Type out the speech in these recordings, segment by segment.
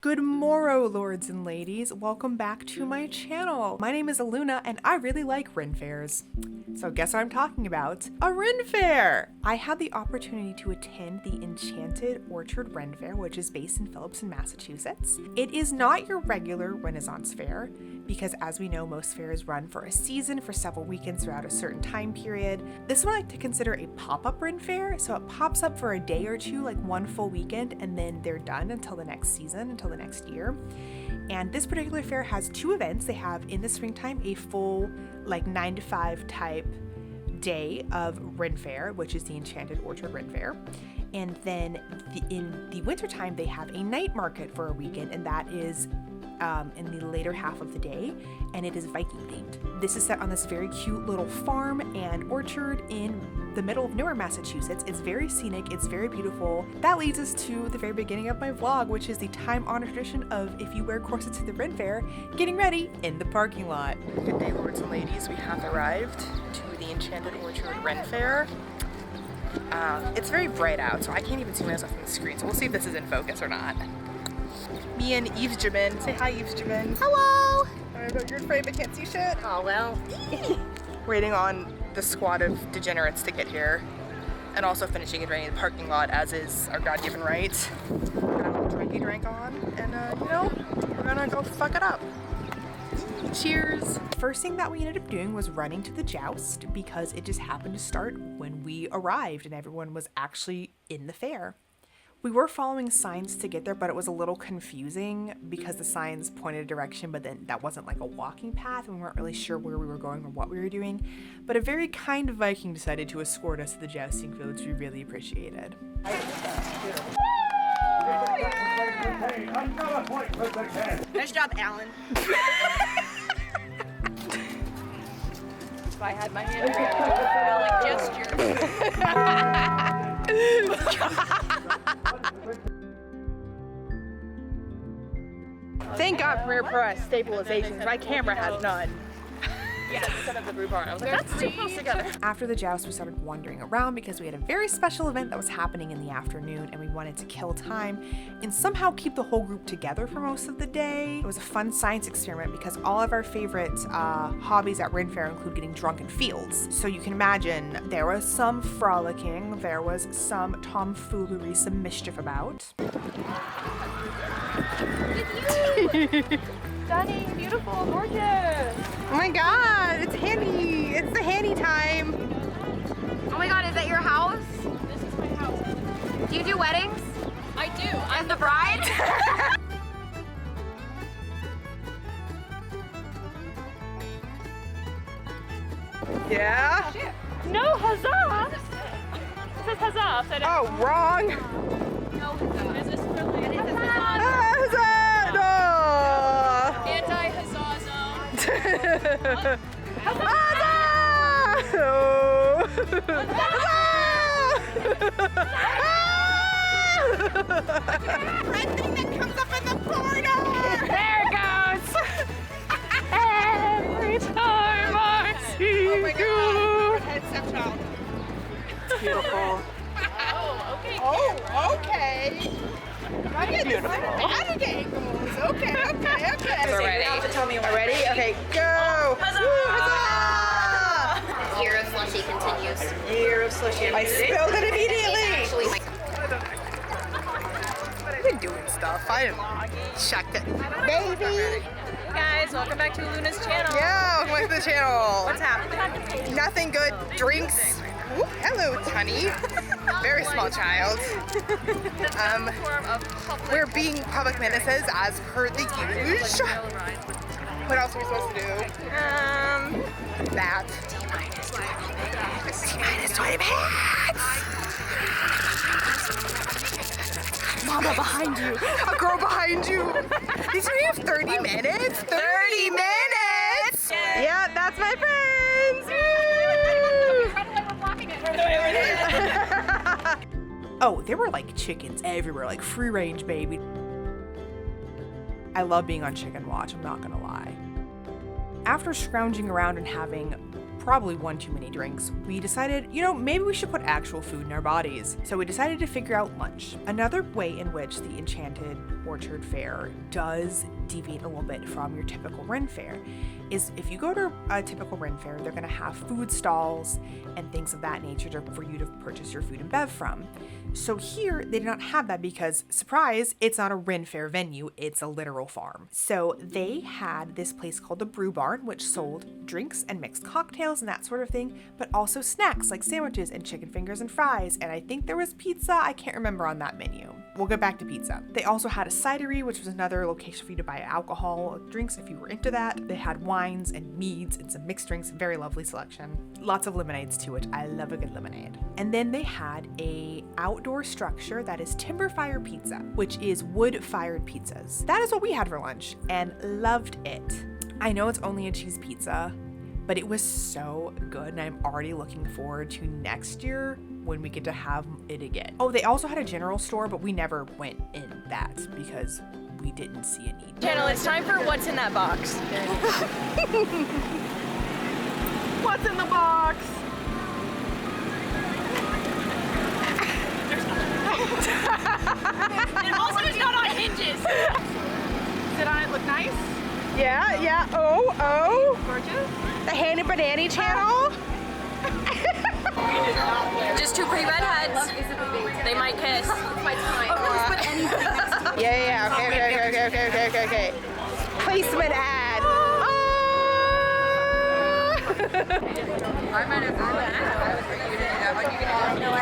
Good morrow, lords and ladies. Welcome back to my channel. My name is Aluna and I really like Renfairs. So guess what I'm talking about? A Renfaire! I had the opportunity to attend the Enchanted Orchard Renfaire, which is based in Phillipston, Massachusetts. It is not your regular Renaissance fair because, as we know, most fairs run for a season for several weekends throughout a certain time period. This one I like to consider a pop-up Renfaire, so it pops up for a day or two, like one full weekend, and then they're done until the next season, until the next year. And this particular fair has two events. They have in the springtime a full like 9 to 5 type day of Renfaire, which is the Enchanted Orchard Renfaire. And then in the wintertime, they have a night market for a weekend, and that is in the later half of the day, and it is Viking themed. This is set on this very cute little farm and orchard in the middle of nowhere, Massachusetts. It's very scenic, it's very beautiful. That leads us to the very beginning of my vlog, which is the time-honored tradition of, if you wear corsets to the Renfaire, getting ready in the parking lot. Good day, lords and ladies. We have arrived to the Enchanted Orchard Renfaire. It's very bright out, so I can't even see myself on the screen, so we'll see if this is in focus or not. Me and Eavesdriven. Say hi, Eavesdriven. Hello! You're afraid I can't see shit? Oh, well. Waiting on the squad of degenerates to get here. And also finishing and draining the parking lot, as is our God-given right. Got a little drinky drink on, and you know, we're gonna go fuck it up. Cheers! First thing that we ended up doing was running to the joust, because it just happened to start when we arrived and everyone was actually in the fair. We were following signs to get there, but it was a little confusing because the signs pointed a direction, but then that wasn't like a walking path, and we weren't really sure where we were going or what we were doing. But a very kind Viking decided to escort us to the jousting field, which we really appreciated. Nice job, Alan. If I had my hand together, like Thank God for rear press stabilizations. My camera has none. yeah, instead of the brew bar. I was like, that's too close together. After the joust, we started wandering around because we had a very special event that was happening in the afternoon, and we wanted to kill time and somehow keep the whole group together for most of the day. It was a fun science experiment because all of our favorite hobbies at Renfaire include getting drunk in fields. So you can imagine there was some frolicking, there was some tomfoolery, some mischief about. Stunning, beautiful, gorgeous. Oh my god, it's Hanni! It's the Hanni time! Oh my god, is that your house? This is my house. Do you do weddings? I do. I'm the bride? Yeah? No, huzzah! It says huzzah upside down. Oh, wrong! No, huzzah. Is this for like Huzzah! No! Anti-huzzah zone? Huzzah! Oh. Red thing that comes up in the corner! There it goes! Every time I see you! It's beautiful. Oh, okay. Oh, okay. Beautiful. Added angles. Okay. We're ready. Tell me we're ready. Okay, go! Huzzah! Woo, huzzah! Year of slushy continues. Year of slushy. I spilled it immediately. Actually, my I've been doing stuff. I am checked it. Baby! Guys, welcome back to Luna's channel. Yeah, welcome back to the channel. What's happening? Nothing good. Drinks. Ooh, hello, Hanni. Very small child. We're being public menaces as per the usual. What else are we supposed to do? That. T-minus 20 minutes. Mama behind you. A girl behind you. These are you 30 minutes? 30 minutes! Yeah, that's my friends. Oh, there were like chickens everywhere, like free range, baby. I love being on Chicken Watch, I'm not gonna lie. After scrounging around and having probably one too many drinks, we decided, you know, maybe we should put actual food in our bodies. So we decided to figure out lunch. Another way in which the Enchanted Orchard Fair does deviate a little bit from your typical Renfaire is if you go to a typical Renfaire, they're going to have food stalls and things of that nature for you to purchase your food and bev from. So here they did not have that because, surprise, it's not a Renfaire venue, it's a literal farm. So they had this place called the Brew Barn, which sold drinks and mixed cocktails and that sort of thing, but also snacks like sandwiches and chicken fingers and fries, and I think there was pizza. I can't remember on that menu. We'll go back to pizza. They also had a cidery, which was another location for you to buy alcohol drinks if you were into that. They had wines and meads and some mixed drinks, very lovely selection. Lots of lemonades too, which I love a good lemonade. And then they had a outdoor structure that is timber fire pizza, which is wood fired pizzas. That is what we had for lunch and loved it. I know it's only a cheese pizza, but it was so good and I'm already looking forward to next year when we get to have it again. Oh, they also had a general store, but we never went in that because we didn't see a need. Channel, it's time for what's in that box. What's in the box? And also it's not on hinges. Sit on it, look nice? Yeah, yeah. Oh. Gorgeous. The Hannibananicosplay channel. Just two pretty redheads. They might kiss. Yeah. Okay. Placement ad.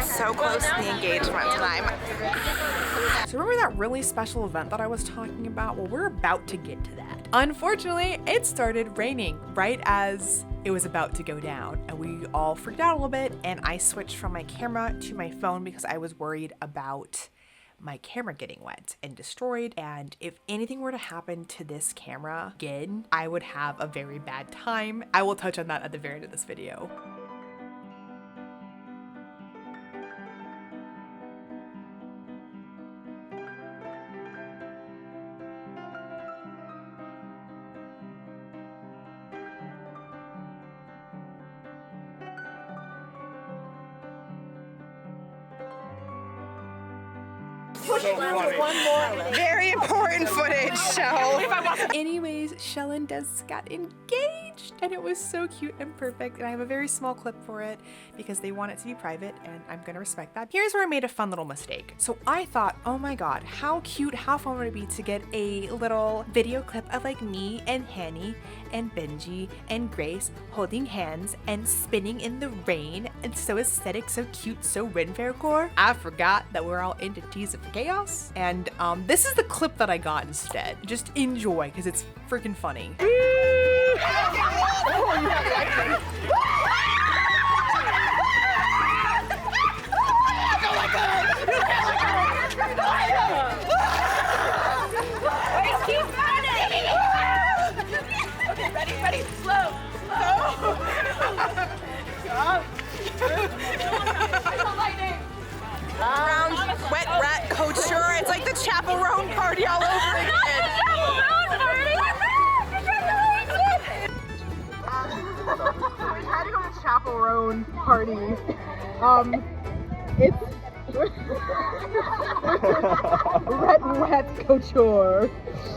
So close to the engagement time. So remember that really special event that I was talking about? Well, we're about to get to that. Unfortunately, it started raining right as it was about to go down, and we all freaked out a little bit, and I switched from my camera to my phone because I was worried about my camera getting wet and destroyed, and if anything were to happen to this camera again, I would have a very bad time. I will touch on that at the very end of this video. Very important footage, Chelle. Anyways, Chelle and Desh got engaged and it was so cute and perfect, and I have a very small clip for it because they want it to be private and I'm gonna respect that. Here's where I made a fun little mistake. So I thought, oh my god, how cute, how fun would it be to get a little video clip of like me and Hanni and Benji and Grace holding hands and spinning in the rain, and so aesthetic, so cute, so Renfaire core. I forgot that we're all into T's of Chaos, and this is the clip that I got instead. Just enjoy because it's freaking funny. Ready, slow. Wet rat couture. It's like the chaperone party all over again. We had to go to chaperone party. It's wet couture.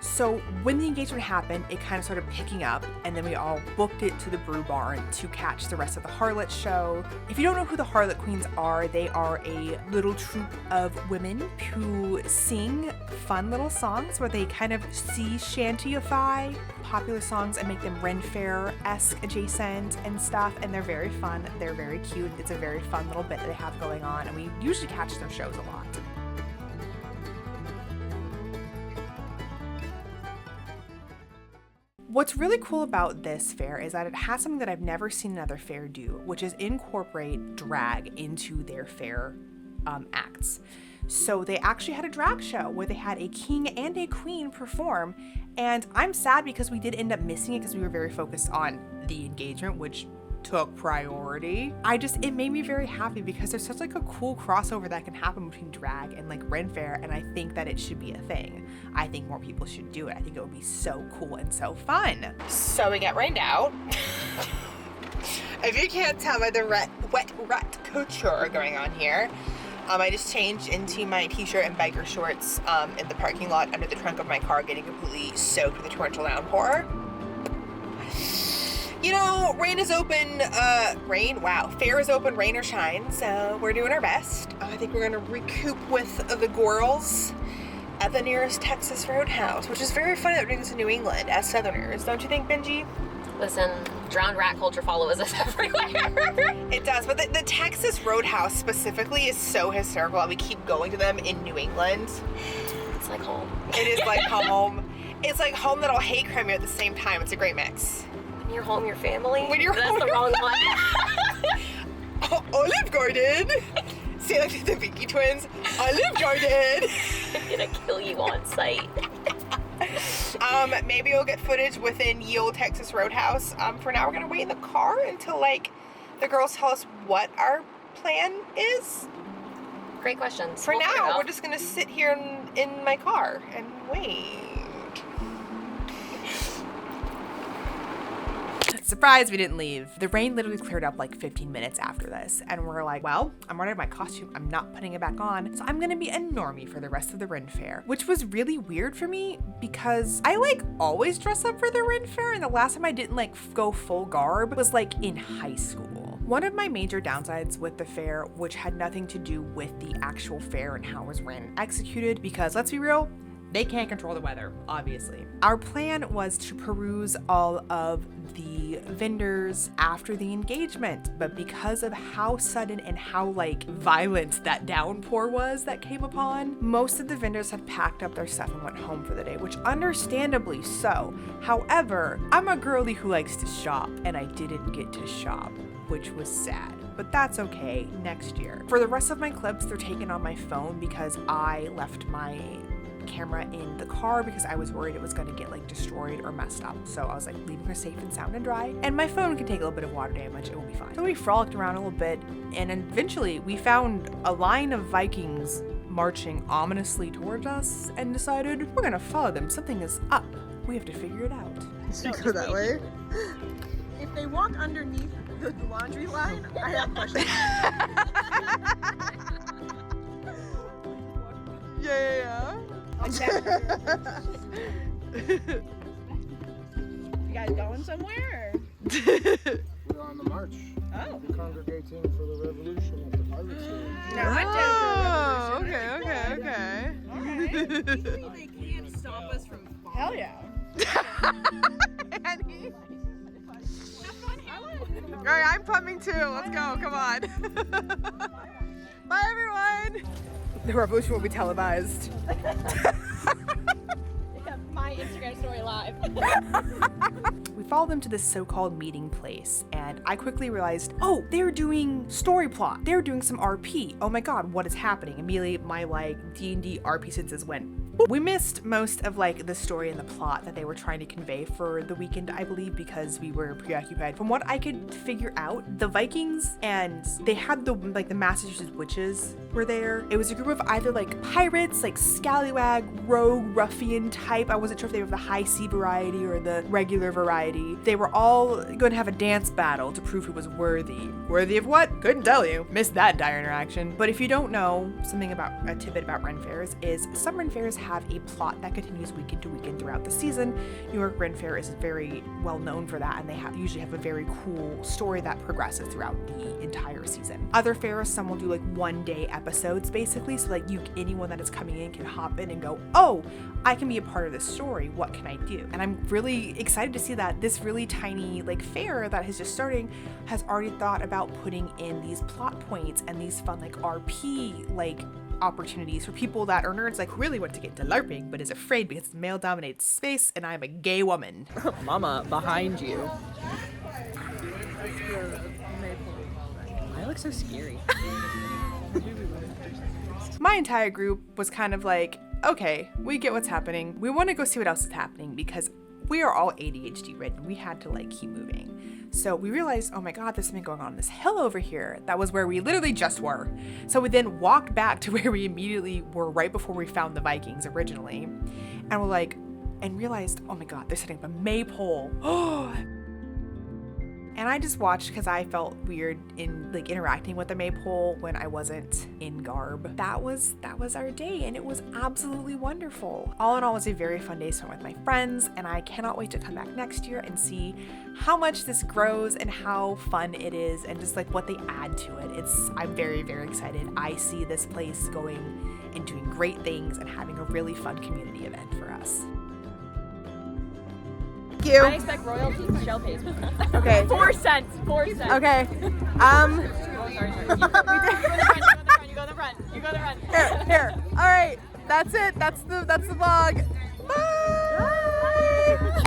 So when the engagement happened, it kind of started picking up, and then we all booked it to the Brew Barn to catch the rest of the Harlot show. If you don't know who the Harlot Queens are, they are a little troupe of women who sing fun little songs where they kind of sea shantyify popular songs and make them Renfaire-esque adjacent and stuff, and they're very fun, they're very cute, it's a very fun little bit that they have going on, and we usually catch their shows a lot. What's really cool about this fair is that it has something that I've never seen another fair do, which is incorporate drag into their fair acts. So they actually had a drag show where they had a king and a queen perform, and I'm sad because we did end up missing it because we were very focused on the engagement, which took priority. It made me very happy because there's such like a cool crossover that can happen between drag and like Renfaire, and I think that it should be a thing. I think more people should do it. I think it would be so cool and so fun. So we get rained out. If you can't tell by the wet rat couture going on here, I just changed into my t-shirt and biker shorts in the parking lot under the trunk of my car, getting completely soaked with a torrential downpour. You know, rain is open, fair is open, rain or shine, so we're doing our best. I think we're gonna recoup with the girls at the nearest Texas Roadhouse, which is very funny that we're doing this in New England as Southerners, don't you think, Benji? Listen, drowned rat culture follows us everywhere. It does, but the Texas Roadhouse specifically is so hysterical that we keep going to them in New England. It's like home. It is like home. It's like home that'll hate crime at the same time. It's a great mix. When you're home, your family. When you're That's home, the wrong one. Olive Garden. Say like the Vicky twins. Olive Garden. I'm gonna kill you on sight. Maybe we'll get footage within Ye Olde Texas Roadhouse. For now, we're gonna wait in the car until like the girls tell us what our plan is. Great questions. For We'll figure it now, out. we're just gonna sit here in my car and wait. Surprise, we didn't leave. The rain literally cleared up like 15 minutes after this, and we're like, well, I'm running out of my costume. I'm not putting it back on, so I'm gonna be a normie for the rest of the Renfaire, which was really weird for me because I like always dress up for the Renfaire, and the last time I didn't like go full garb was like in high school. One of my major downsides with the fair, which had nothing to do with the actual fair and how it was ran and executed, because let's be real, they can't control the weather, obviously. Our plan was to peruse all of the vendors after the engagement, but because of how sudden and how like violent that downpour was that came upon, most of the vendors had packed up their stuff and went home for the day, which understandably so. However, I'm a girly who likes to shop, and I didn't get to shop, which was sad. But that's okay, next year. For the rest of my clips, they're taken on my phone because I left my camera in the car because I was worried it was going to get like destroyed or messed up. So I was like, leaving her safe and sound and dry, and my phone can take a little bit of water damage, it will be fine. So we frolicked around a little bit, and eventually we found a line of Vikings marching ominously towards us and decided we're gonna follow them. Something is up. We have to figure it out. You go that way. If they walk underneath the laundry line, I have questions. Yeah. You guys going somewhere? We're on the march. Oh. We're congregating for the revolution at the pirate stage. No, I'm down for a okay. Alright. Legally, they can't stop us from falling. Hell yeah. Hanni. Alright, I'm pumping too. Let's go. Come on. Bye, everyone. The revolution will be televised. My Instagram story live. We followed them to this so-called meeting place, and I quickly realized, oh, they're doing story plot. They're doing some RP. Oh my god, what is happening? Immediately, my like D&D RP senses went. We missed most of like the story and the plot that they were trying to convey for the weekend, I believe, because we were preoccupied. From what I could figure out, the Vikings and they had the Massachusetts witches were there. It was a group of either like pirates, like scallywag, rogue, ruffian type. I wasn't sure if they were the high sea variety or the regular variety. They were all going to have a dance battle to prove who was worthy. Worthy of what? Couldn't tell you. Missed that dire interaction. But if you don't know something about a tidbit about Renfairs is some Renfairs have a plot that continues weekend to weekend throughout the season. New York Renfaire is very well known for that, and they usually have a very cool story that progresses throughout the entire season. Other fairs, some will do like one-day episodes basically, so like anyone that is coming in can hop in and go, oh, I can be a part of this story. What can I do? And I'm really excited to see that this really tiny like fair that is just starting has already thought about putting in these plot points and these fun like RP like opportunities for people that are nerds, like who really want to get into LARPing but is afraid because it's male-dominated space and I'm a gay woman. Mama, behind you. I look so scary. My entire group was kind of like, okay, we get what's happening. We want to go see what else is happening because we are all ADHD ridden. We had to like keep moving. So we realized, oh my god, there's something going on this hill over here. That was where we literally just were. So we then walked back to where we immediately were right before we found the Vikings originally. And we're like, and realized, oh my god, they're setting up a maypole. Oh, And I just watched because I felt weird in like interacting with the maypole when I wasn't in garb. That was our day, and it was absolutely wonderful. All in all, it was a very fun day spent with my friends, and I cannot wait to come back next year and see how much this grows and how fun it is and just like what they add to it. I'm very, very excited. I see this place going and doing great things and having a really fun community event for us. Thank you. I expect royalties. Chelle pays me. Okay. 4 cents. 4 cents. Okay. Oh, sorry. You go in the front. You go in the front. Here. All right. That's it. That's the vlog. Bye.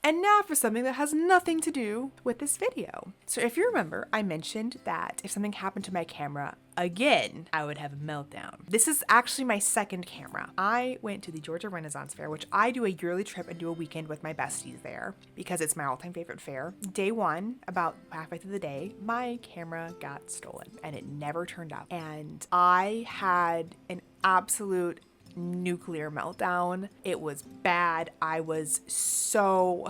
And now for something that has nothing to do with this video. So if you remember, I mentioned that if something happened to my camera again, I would have a meltdown. This is actually my second camera. I went to the Georgia Renaissance Fair, which I do a yearly trip and do a weekend with my besties there because it's my all-time favorite fair. Day one, about halfway through the day, my camera got stolen and it never turned up. And I had an absolute nuclear meltdown. It was bad. I was so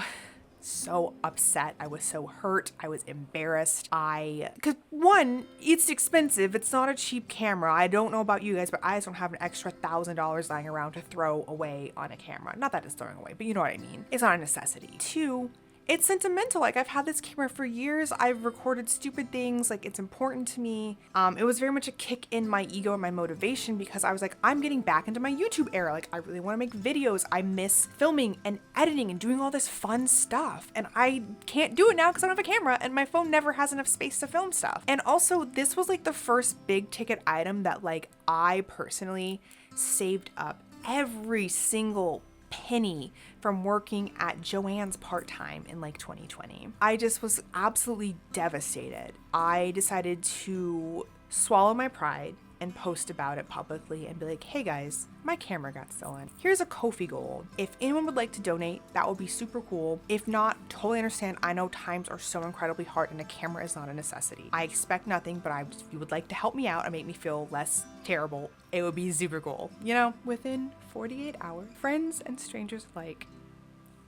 upset. I was so hurt. I was embarrassed. Because one, it's expensive. It's not a cheap camera. I don't know about you guys, but I just don't have an extra $1,000 lying around to throw away on a camera. Not that it's throwing away, but you know what I mean. It's not a necessity. Two, it's sentimental. Like, I've had this camera for years. I've recorded stupid things. Like, it's important to me. It was very much a kick in my ego and my motivation because I was like, I'm getting back into my YouTube era. Like, I really want to make videos. I miss filming and editing and doing all this fun stuff. And I can't do it now because I don't have a camera and my phone never has enough space to film stuff. And also, this was like the first big ticket item that like I personally saved up every single penny from working at Joann's part-time in like 2020. I just was absolutely devastated. I decided to swallow my pride and post about it publicly and be like, hey guys, my camera got stolen. Here's a Ko-fi goal. If anyone would like to donate, that would be super cool. If not, totally understand. I know times are so incredibly hard and a camera is not a necessity. I expect nothing, but if you would like to help me out and make me feel less terrible, it would be super cool. You know, within 48 hours, friends and strangers alike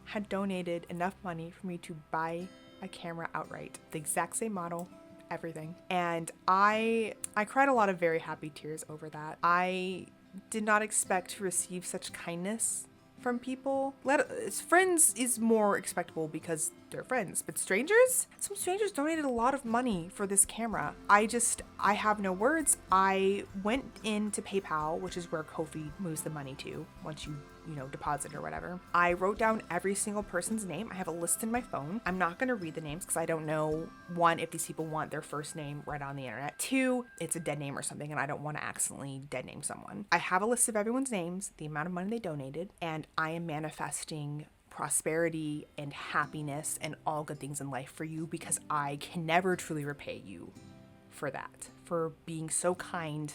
had donated enough money for me to buy a camera outright. The exact same model, everything. And I cried a lot of very happy tears over that. I did not expect to receive such kindness from people. Friends is more expectable because they're friends, but strangers? Some strangers donated a lot of money for this camera. I have no words. I went into PayPal, which is where Ko-fi moves the money to once you deposit or whatever. I wrote down every single person's name. I have a list in my phone. I'm not going to read the names because I don't know, one, if these people want their first name right on the internet. Two, it's a dead name or something and I don't want to accidentally dead name someone. I have a list of everyone's names, the amount of money they donated, and I am manifesting prosperity and happiness and all good things in life for you because I can never truly repay you for that, for being so kind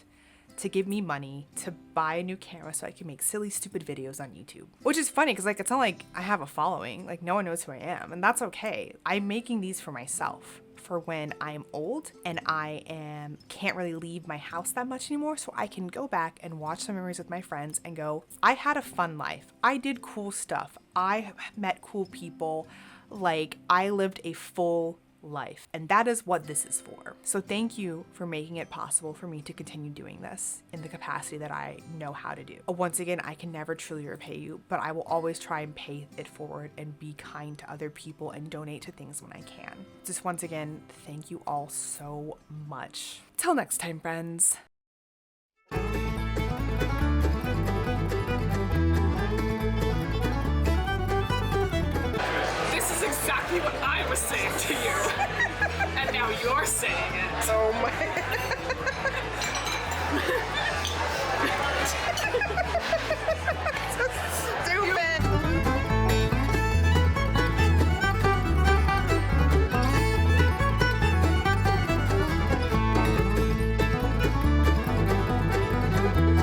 to give me money to buy a new camera so I can make silly, stupid videos on YouTube. Which is funny because like it's not like I have a following, like no one knows who I am, and that's okay. I'm making these for myself, for when I'm old and can't really leave my house that much anymore, so I can go back and watch some memories with my friends and go, I had a fun life. I did cool stuff. I met cool people. Like, I lived a full life, and that is what this is for. So thank you for making it possible for me to continue doing this in the capacity that I know how to do. Once again, I can never truly repay you, but I will always try and pay it forward and be kind to other people and donate to things when I can. Just once again, thank you all so much. Till next time, friends. This is exactly what I was saying to you. And now you're saying it.